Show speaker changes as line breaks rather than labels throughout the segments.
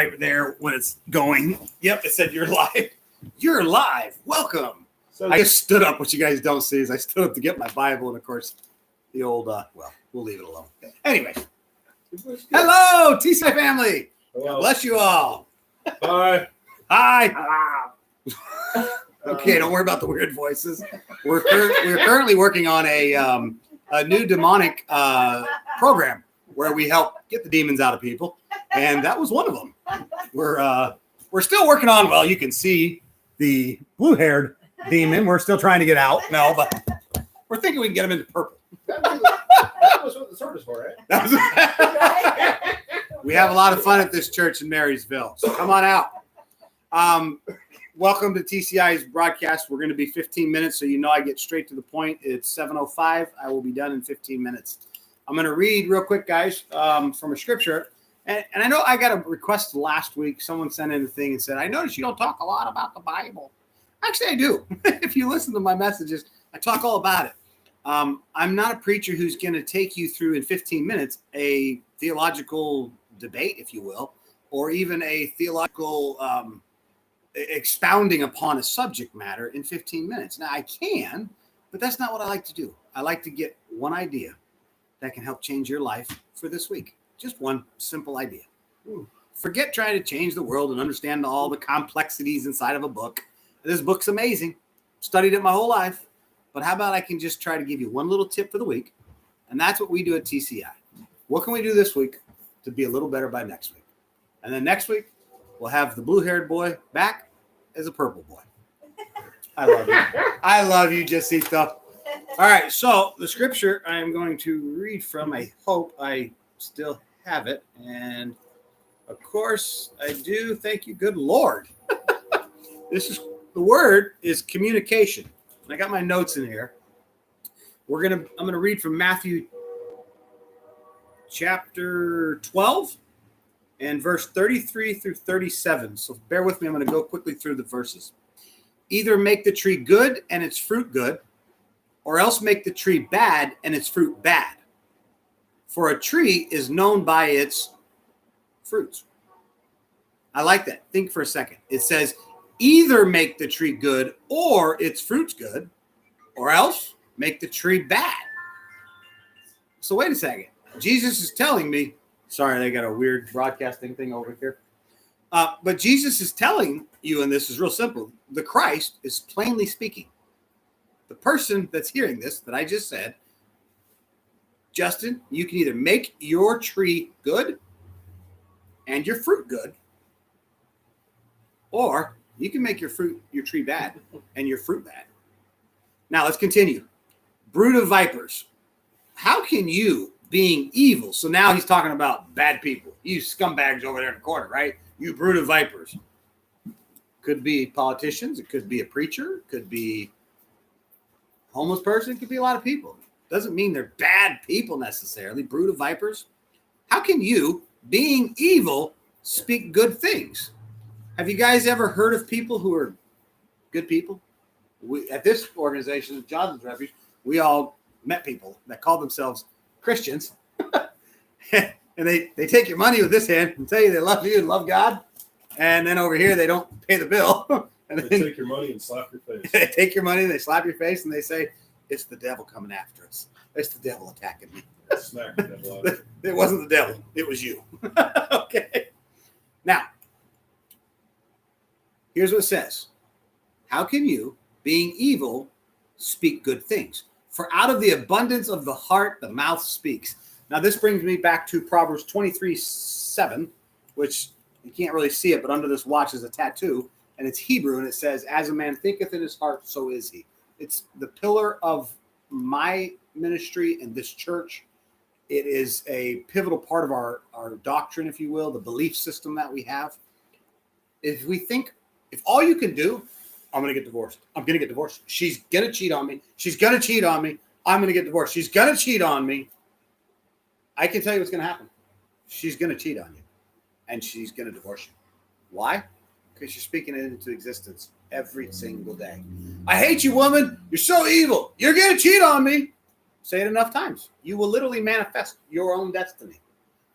right there when it's going. Yep, it said you're live. You're live. Welcome. So I just stood up. What you guys don't see is I stood up to get my Bible, and of course, the old. Well, we'll leave it alone. Anyway, hello, TCI family. Hello. God bless you all.
Hi.
Hi. Okay, don't worry about the weird voices. We're currently working on a new demonic program where we help get the demons out of people, and that was one of them. We're still working on. Well, you can see the blue-haired demon. We're still trying to get out. No, but we're thinking we can get him into purple.
That was what the sword is for,
right? We have a lot of fun at this church in Marysville, so come on out. Welcome to TCI's broadcast. We're going to be 15 minutes, so you know I get straight to the point. It's 7:05. I will be done in 15 minutes. I'm going to read real quick, guys, from a scripture. And I know I got a request last week. Someone sent in a thing and said, I noticed you don't talk a lot about the Bible. Actually, I do. If you listen to my messages, I talk all about it. I'm not a preacher who's going to take you through in 15 minutes a theological debate, if you will, or even a theological expounding upon a subject matter in 15 minutes. Now, I can, but that's not what I like to do. I like to get one idea that can help change your life for this week. Just one simple idea. Forget trying to change the world and understand all the complexities inside of a book. This book's amazing. Studied it my whole life. But how about I can just try to give you one little tip for the week? And that's what we do at TCI. What can we do this week to be a little better by next week? And then next week, we'll have the blue-haired boy back as a purple boy. I love you. I love you, Jacito. All right, so the scripture I am going to read from, I hope I still have it. And, of course, I do. Thank you, good Lord. The word is communication. I got my notes in here. I'm going to read from Matthew chapter 12 and verse 33 through 37. So bear with me. I'm going to go quickly through the verses. Either make the tree good and its fruit good, or else make the tree bad and its fruit bad. For a tree is known by its fruits. I like that. Think for a second. It says, either make the tree good or its fruits good, or else make the tree bad. So wait a second. Jesus is telling me, sorry, they got a weird broadcasting thing over here. But Jesus is telling you, and this is real simple, the Christ is plainly speaking. The person that's hearing this, that I just said, Justin, you can either make your tree good and your fruit good, or you can make your tree bad and your fruit bad. Now let's continue. Brood of vipers. How can you, being evil, so now he's talking about bad people, you scumbags over there in the corner, right? You brood of vipers. Could be politicians. It could be a preacher. It could be a homeless person. It could be a lot of people. Doesn't mean they're bad people necessarily. Brood of vipers. How can you, being evil, speak good things? Have you guys ever heard of people who are good people? At this organization, Johnson's Refuge, we all met people that call themselves Christians. And they take your money with this hand and tell you they love you and love God. And then over here, they don't pay the bill. And
they take your money and slap your face.
They take your money, they slap your face, and they say, it's the devil coming after us. It's the devil attacking me.
Smack the devil out.
It wasn't the devil. It was you. Okay. Now, here's what it says. How can you, being evil, speak good things? For out of the abundance of the heart, the mouth speaks. Now, this brings me back to Proverbs 23:7, which you can't really see it, but under this watch is a tattoo, and it's Hebrew, and it says, as a man thinketh in his heart, so is he. It's the pillar of my ministry and this church. It is a pivotal part of our doctrine, if you will, the belief system that we have. If all you can do, I'm going to get divorced. I'm going to get divorced. She's going to cheat on me. She's going to cheat on me. I'm going to get divorced. She's going to cheat on me. I can tell you what's going to happen. She's going to cheat on you, and she's going to divorce you. Why? Because you're speaking it into existence every single day. I hate you, woman. You're so evil. You're going to cheat on me. Say it enough times. You will literally manifest your own destiny.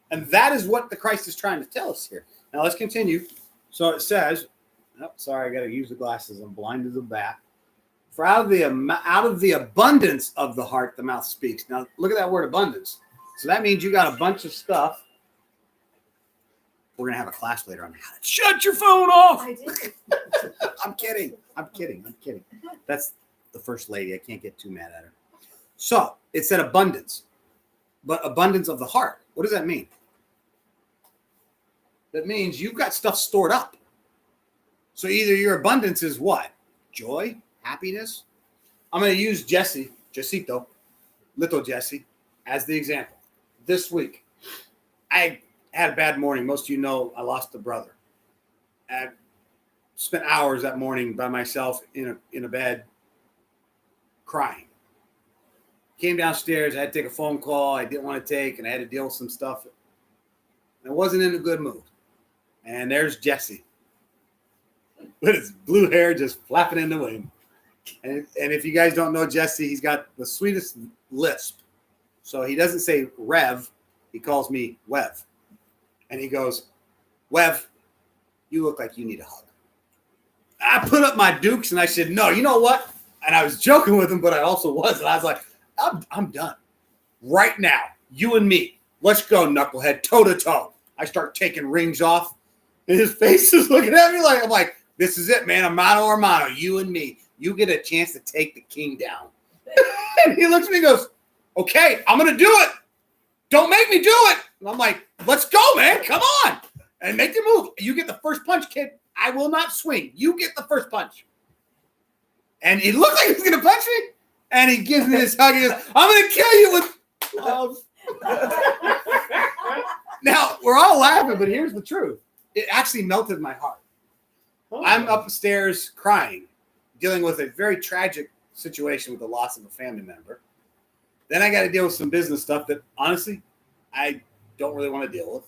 And that is what the Christ is trying to tell us here. Now let's continue. So it says, oh, sorry, I got to use the glasses. I'm blind as a bat. For out of the abundance of the heart, the mouth speaks. Now look at that word abundance. So that means you got a bunch of stuff. We're going to have a class later on how to shut your phone off.
I did.
I'm kidding. That's the first lady. I can't get too mad at her. So it said abundance, but abundance of the heart. What does that mean? That means you've got stuff stored up. So either your abundance is what? Joy, happiness. I'm going to use Jessito, little Jesse, as the example. This week, I had a bad morning. Most of you know I lost a brother. I spent hours that morning by myself in a bed crying. Came downstairs. I had to take a phone call I didn't want to take, and I had to deal with some stuff. I wasn't in a good mood. And there's Jesse with his blue hair just flapping in the wind. And if you guys don't know Jesse, he's got the sweetest lisp. So he doesn't say Rev. He calls me Wev. And he goes, Wev, you look like you need a hug. I put up my dukes and I said, no, you know what? And I was joking with him, but I also was. And I was like, I'm done. Right now, you and me. Let's go, knucklehead, toe to toe. I start taking rings off. And his face is looking at me like, I'm like, this is it, man. A mano a mano, you and me. You get a chance to take the king down. And he looks at me and goes, okay, I'm going to do it. Don't make me do it. And I'm like, let's go, man. Come on. And make the move. You get the first punch, kid. I will not swing. You get the first punch. And he looked like he was going to punch me. And he gives me this hug. He goes, I'm going to kill you with love. Now, we're all laughing, but here's the truth. It actually melted my heart. I'm upstairs crying, dealing with a very tragic situation with the loss of a family member. Then I got to deal with some business stuff that, honestly, I don't really want to deal with.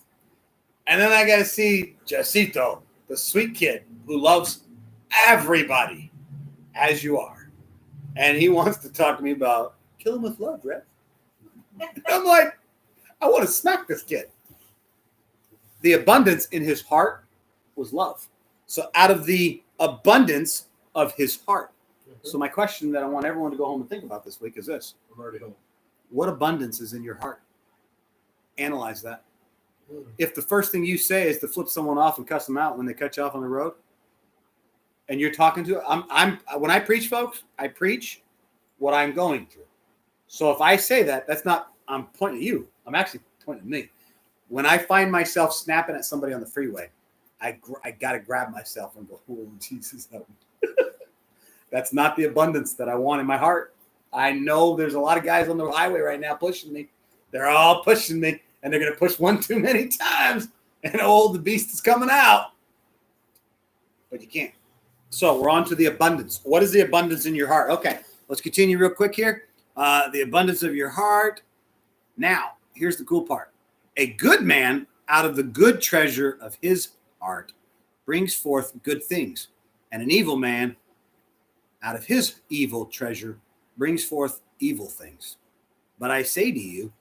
And then I got to see Jacito, the sweet kid who loves everybody as you are. And he wants to talk to me about kill him with love, Rev. I'm like, I want to smack this kid. The abundance in his heart was love. So out of the abundance of his heart. So my question that I want everyone to go home and think about this week is this.
I'm already home.
What abundance is in your heart? Analyze that. If the first thing you say is to flip someone off and cuss them out when they cut you off on the road, and you're talking to when I preach, folks, I preach what I'm going through. So if I say that, that's not I'm pointing at you. I'm actually pointing at me. When I find myself snapping at somebody on the freeway, I got to grab myself and go, oh, Jesus, help me. That's not the abundance that I want in my heart. I know there's a lot of guys on the highway right now pushing me. They're all pushing me, and they're going to push one too many times, and the beast is coming out. But you can't. So we're on to the abundance. What is the abundance in your heart? Okay, let's continue real quick here. The abundance of your heart. Now, here's the cool part. A good man out of the good treasure of his heart brings forth good things, and an evil man out of his evil treasure brings forth evil things. But I say to you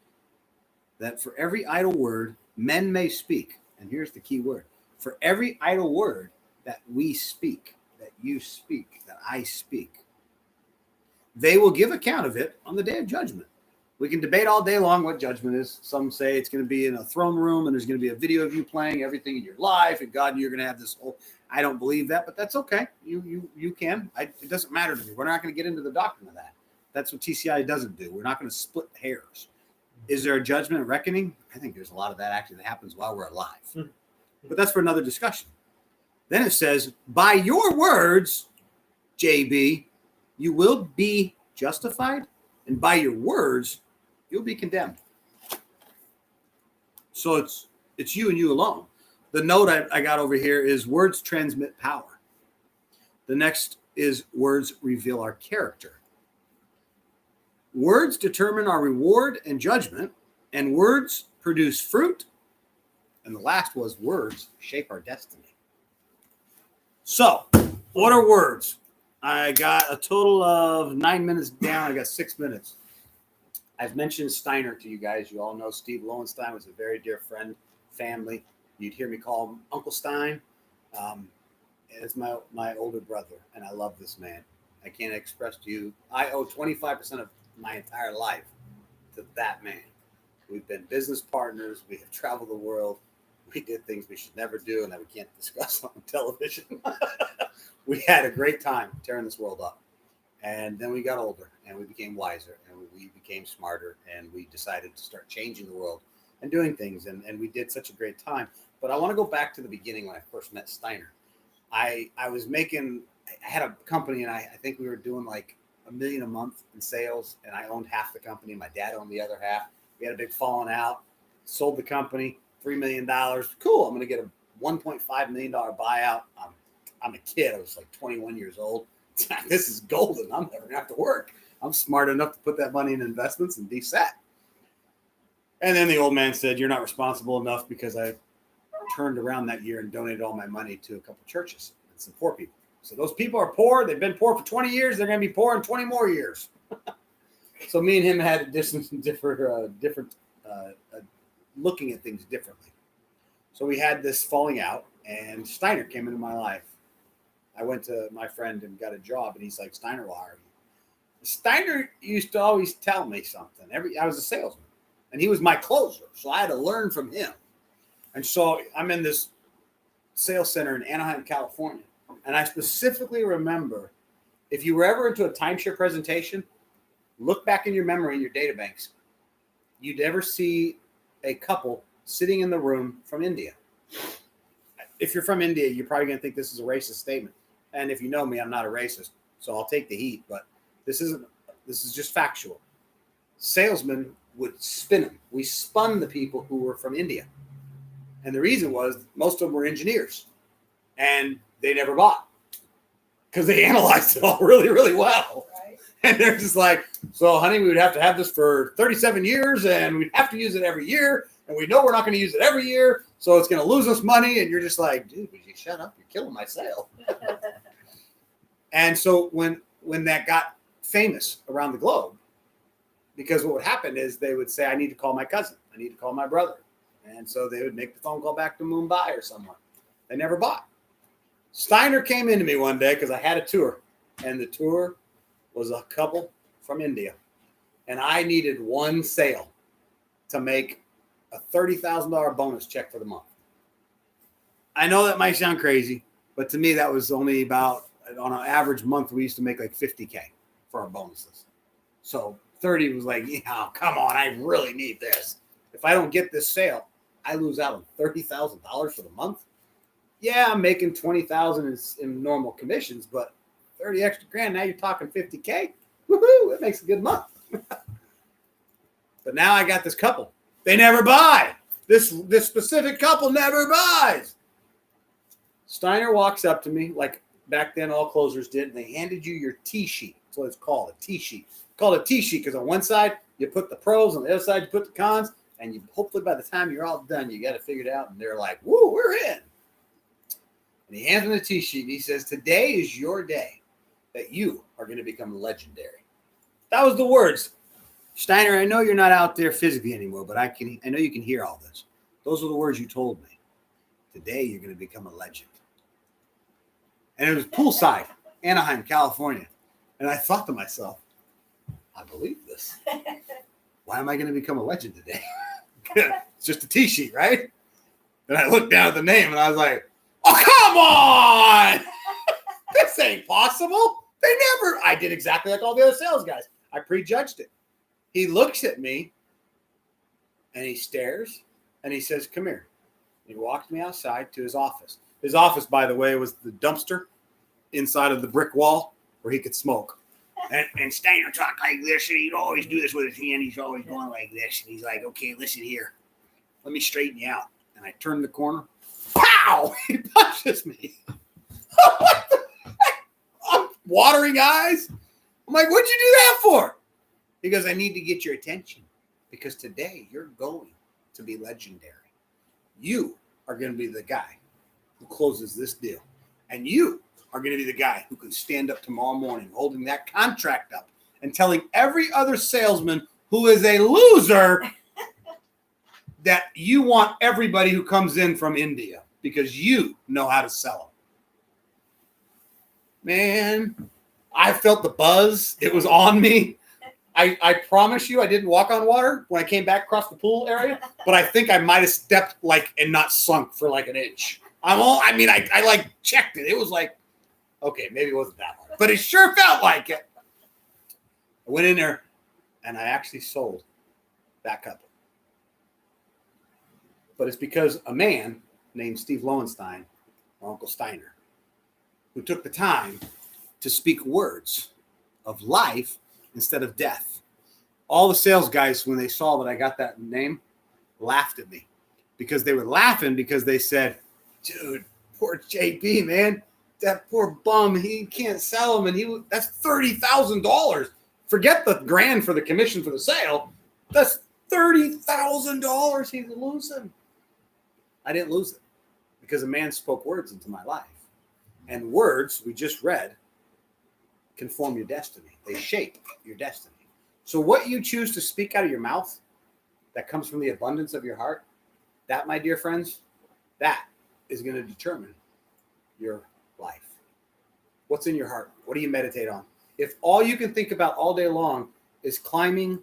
that for every idle word men may speak, and here's the key word, for every idle word that we speak, that you speak, that I speak, they will give account of it on the day of judgment. We can debate all day long what judgment is. Some say it's going to be in a throne room and there's going to be a video of you playing everything in your life, and God, you're going to have this whole. I don't believe that, but that's okay. You can. It doesn't matter to me. We're not going to get into the doctrine of that. That's what TCI doesn't do. We're not going to split hairs. Is there a judgment and reckoning? I think there's a lot of that actually that happens while we're alive. But that's for another discussion. Then it says, by your words, JB, you will be justified, and by your words, you'll be condemned. So it's you and you alone. The note I got over here is words transmit power. The next is words reveal our character. Words determine our reward and judgment, and words produce fruit. And the last was words shape our destiny. So, what are words? I got a total of 9 minutes down. I got 6 minutes. I've mentioned Steiner to you guys. You all know Steve Lowenstein was a very dear friend, family. You'd hear me call him Uncle Stein. It's my older brother, and I love this man. I can't express to you. I owe 25% of my entire life to that man. We've been business partners. We have traveled the world. We did things we should never do and that we can't discuss on television. We had a great time tearing this world up. And then we got older and we became wiser and we became smarter and we decided to start changing the world and doing things. And we did such a great time. But I want to go back to the beginning when I first met Steiner. I had a company and I think we were doing like $1 million a month in sales, and I owned half the company. My dad owned the other half. We had a big falling out, sold the company, $3 million. Cool. I'm going to get a $1.5 million buyout. I'm a kid. I was like 21 years old. This is golden. I'm never going to have to work. I'm smart enough to put that money in investments and be set. And then the old man said, you're not responsible enough, because I turned around that year and donated all my money to a couple of churches and some poor people. So those people are poor. They've been poor for 20 years. They're going to be poor in 20 more years. So me and him had a different looking at things differently. So we had this falling out, and Steiner came into my life. I went to my friend and got a job, and he's like, Steiner will hire you. Steiner used to always tell me something. I was a salesman, and he was my closer, so I had to learn from him. And so I'm in this sales center in Anaheim, California, and I specifically remember, if you were ever into a timeshare presentation, look back in your memory in your data banks. You'd ever see a couple sitting in the room from India. If you're from India, you're probably going to think this is a racist statement. And if you know me, I'm not a racist, so I'll take the heat. But this is just factual. Salesmen would spin them. We spun the people who were from India. And the reason was most of them were engineers. And they never bought because they analyzed it all really, really well. Right. And they're just like, so, honey, we would have to have this for 37 years, and we'd have to use it every year. And we know we're not going to use it every year, so it's going to lose us money. And you're just like, dude, would you shut up? You're killing my sale. And so when that got famous around the globe, because what would happen is they would say, I need to call my cousin. I need to call my brother. And so they would make the phone call back to Mumbai or somewhere. They never bought. Steiner came into me one day because I had a tour, and the tour was a couple from India. And I needed one sale to make a $30,000 bonus check for the month. I know that might sound crazy, but to me, that was only about, on an average month, we used to make like $50K for our bonuses. So 30 was like, yeah, come on, I really need this. If I don't get this sale, I lose out on $30,000 for the month. Yeah, I'm making $20,000 in normal commissions, but 30 extra grand, now you're talking $50K. Woohoo, it makes a good month. But now I got this couple. They never buy. This specific couple never buys. Steiner walks up to me, like back then all closers did, and they handed you your T-sheet. That's what it's called, a T-sheet. It's called a T-sheet because on one side, you put the pros, on the other side, you put the cons, and you hopefully by the time you're all done, you got it figured out, and they're like, woo, we're in. And he hands me the T-sheet, and he says, today is your day that you are going to become legendary. That was the words. Steiner, I know you're not out there physically anymore, but I know you can hear all this. Those are the words you told me. Today, you're going to become a legend. And it was poolside, Anaheim, California. And I thought to myself, I believe this. Why am I going to become a legend today? It's just a T-sheet, right? And I looked down at the name, and I was like, oh, come on! This ain't possible. I did exactly like all the other sales guys. I prejudged it. He looks at me, and he stares, and he says, come here. He walked me outside to his office. His office, by the way, was the dumpster inside of the brick wall where he could smoke. And Steiner talked like this, and he'd always do this with his hand. He's always going like this. And he's like, okay, listen here. Let me straighten you out. And I turn the corner. Pow! He punches me. I'm watering eyes. I'm like, what'd you do that for? He goes, I need to get your attention because today you're going to be legendary. You are going to be the guy who closes this deal. And you are going to be the guy who can stand up tomorrow morning holding that contract up and telling every other salesman who is a loser that you want everybody who comes in from India because you know how to sell them. Man, I felt the buzz. It was on me. I promise you I didn't walk on water when I came back across the pool area, but I think I might have stepped like and not sunk for like an inch. I like checked it. It was like, okay, maybe it wasn't that hard, but it sure felt like it. I went in there and I actually sold that couple. But it's because a man named Steve Lowenstein, or Uncle Steiner, who took the time to speak words of life instead of death. All the sales guys, when they saw that I got that name, laughed at me because they were laughing because they said, dude, poor JB, man, that poor bum, he can't sell them. And that's $30,000. Forget the grand for the commission for the sale. That's $30,000 he's losing. I didn't lose it because a man spoke words into my life. And words, we just read, can form your destiny. They shape your destiny. So what you choose to speak out of your mouth, that comes from the abundance of your heart, that, my dear friends, that is going to determine your life. What's in your heart? What do you meditate on? If all you can think about all day long is climbing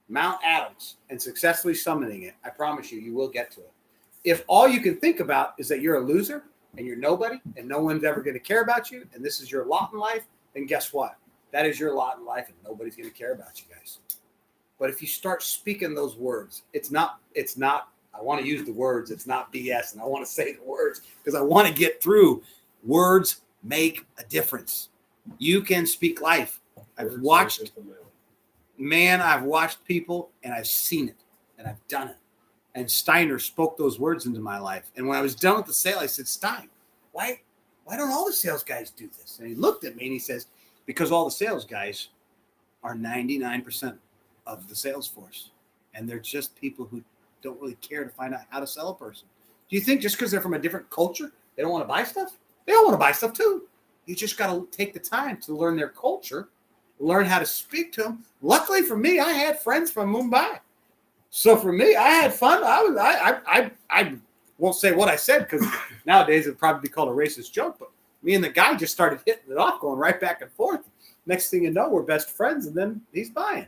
Mount Adams and successfully summiting it, I promise you, you will get to it. If all you can think about is that you're a loser and you're nobody and no one's ever going to care about you and this is your lot in life, then guess what? That is your lot in life and nobody's going to care about you guys. But if you start speaking those words, it's not, I want to use the words, it's not BS, and I want to say the words because I want to get through. Words make a difference. You can speak life. I've watched people and I've seen it and I've done it. And Steiner spoke those words into my life. And when I was done with the sale, I said, Stein, why don't all the sales guys do this? And he looked at me and he says, because all the sales guys are 99% of the sales force. And they're just people who don't really care to find out how to sell a person. Do you think just because they're from a different culture, they don't want to buy stuff? They all want to buy stuff too. You just got to take the time to learn their culture, learn how to speak to them. Luckily for me, I had friends from Mumbai. So for me, I had fun. I won't say what I said because nowadays it'd probably be called a racist joke, but me and the guy just started hitting it off, going right back and forth. Next thing you know, we're best friends, and then he's buying.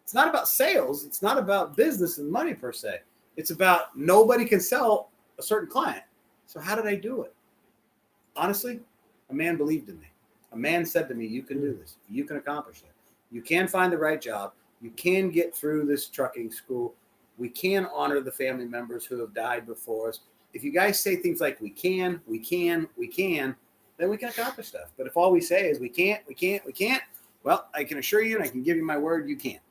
It's not about sales. It's not about business and money per se. It's about nobody can sell a certain client. So how did I do it? Honestly, a man believed in me. A man said to me, you can do this. You can accomplish it. You can find the right job. You can get through this trucking school. We can honor the family members who have died before us. If you guys say things like we can, then we can accomplish stuff. But if all we say is we can't, well, I can assure you and I can give you my word, you can't.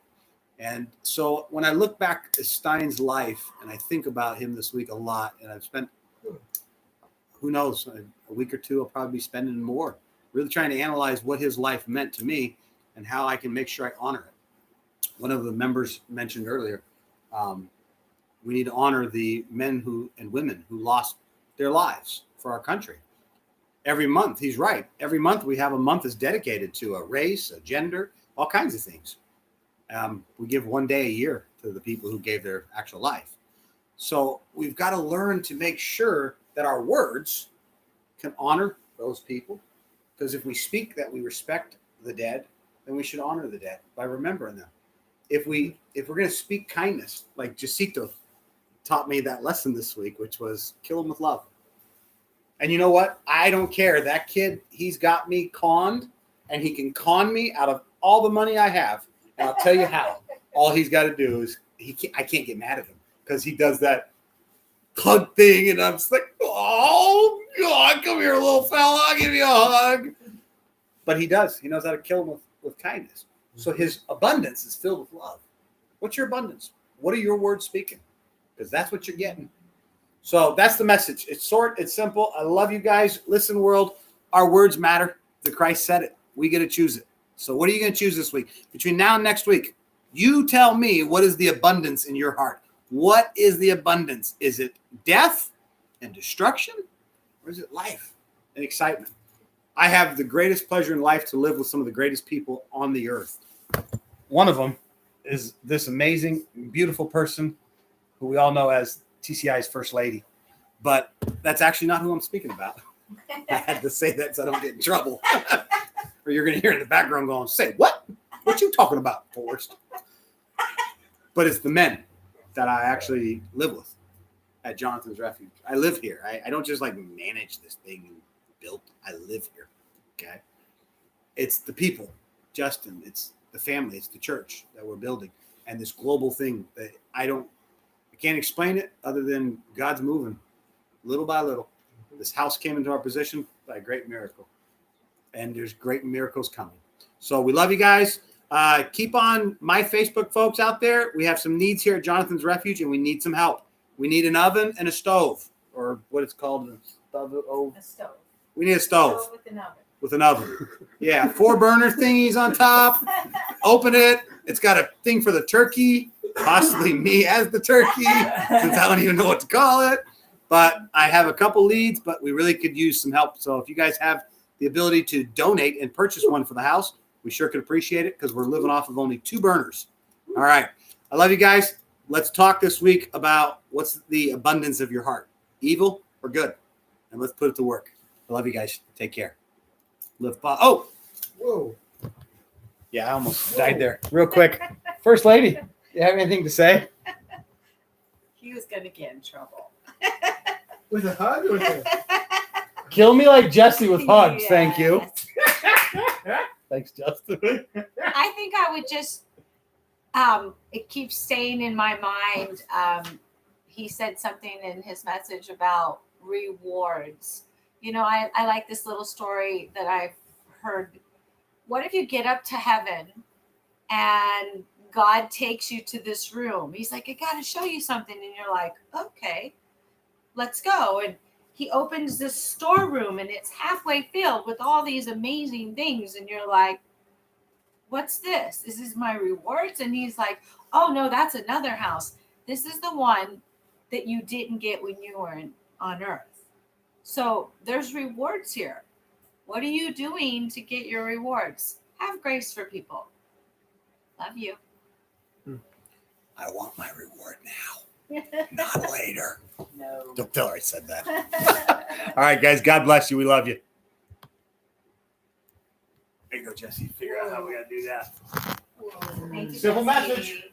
And so when I look back at Stein's life and I think about him this week a lot, and I've spent, who knows, a week or two I'll probably be spending more, really trying to analyze what his life meant to me and how I can make sure I honor it. One of the members mentioned earlier, we need to honor the men and women who lost their lives for our country. Every month, he's right. Every month we have a month is dedicated to a race, a gender, all kinds of things. We give one day a year to the people who gave their actual life. So we've got to learn to make sure that our words can honor those people. Because if we speak that we respect the dead, then we should honor the dead by remembering them. If we're going to speak kindness, like Jacinto taught me that lesson this week, which was kill them with love. And you know what? I don't care. That kid, he's got me conned, and he can con me out of all the money I have. And I'll tell you how. All he's got to do is I can't get mad at him because he does that hug thing, and I'm just like, oh God, come here, little fella, I'll give you a hug. But he does. He knows how to kill him with kindness. So his abundance is filled with love. What's your abundance? What are your words speaking? Because that's what you're getting. So that's the message. It's short. It's simple. I love you guys. Listen, world, our words matter. The Christ said it. We get to choose it. So what are you going to choose this week? Between now and next week, you tell me what is the abundance in your heart. What is the abundance? Is it death and destruction? Or is it life and excitement? I have the greatest pleasure in life to live with some of the greatest people on the earth. One of them is this amazing, beautiful person who we all know as TCI's first lady. But that's actually not who I'm speaking about. I had to say that so I don't get in trouble. Or you're going to hear in the background going, say, what? What you talking about, Forrest? But it's the men that I actually live with at Jonathan's Refuge. I live here. I don't just like manage this thing and build. I live here. Okay. It's the people, Justin. It's the family. It's the church that we're building. And this global thing that I can't explain it other than God's moving little by little. This house came into our position by a great miracle. And there's great miracles coming. So we love you guys. Keep on my Facebook folks out there. We have some needs here at Jonathan's Refuge, and we need some help. We need an oven and a stove, or what it's called.
A stove.
We need a stove
With an oven.
with an oven. Yeah, 4 burner thingies on top. Open it. It's got a thing for the turkey, possibly me as the turkey, since I don't even know what to call it. But I have a couple leads, but we really could use some help. So if you guys have the ability to donate and purchase one for the house, we sure could appreciate it because we're living off of only 2 burners. All right. I love you guys. Let's talk this week about what's the abundance of your heart, evil or good? And let's put it to work. I love you guys. Take care. Live. Oh,
Whoa.
yeah, I almost died there. Real quick. First lady, you have anything to say?
He was going to get in trouble.
With a hug or with a...
Kill me like Jesse with hugs. Thank you.
Yes.
Thanks, Justin.
I think I would just, it keeps staying in my mind. He said something in his message about rewards. You know, I like this little story that I've heard. What if you get up to heaven and God takes you to this room? He's like, I got to show you something. And you're like, okay, let's go. And he opens this storeroom and it's halfway filled with all these amazing things. And you're like, what's this? This is my rewards. And he's like, oh no, that's another house. This is the one that you didn't get when you were on earth. So there's rewards here. What are you doing to get your rewards? Have grace for people. Love you.
I want my reward now, not later.
No.
Don't tell her I said that. All right, guys. God bless you. We love you. There you go, Jesse. Figure out how we got to do that.
Thank you,
Simple
Jesse.
message.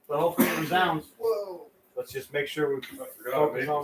But hopefully it resounds.
Whoa.
Let's just make sure we
I forgot,
focus
baby.
on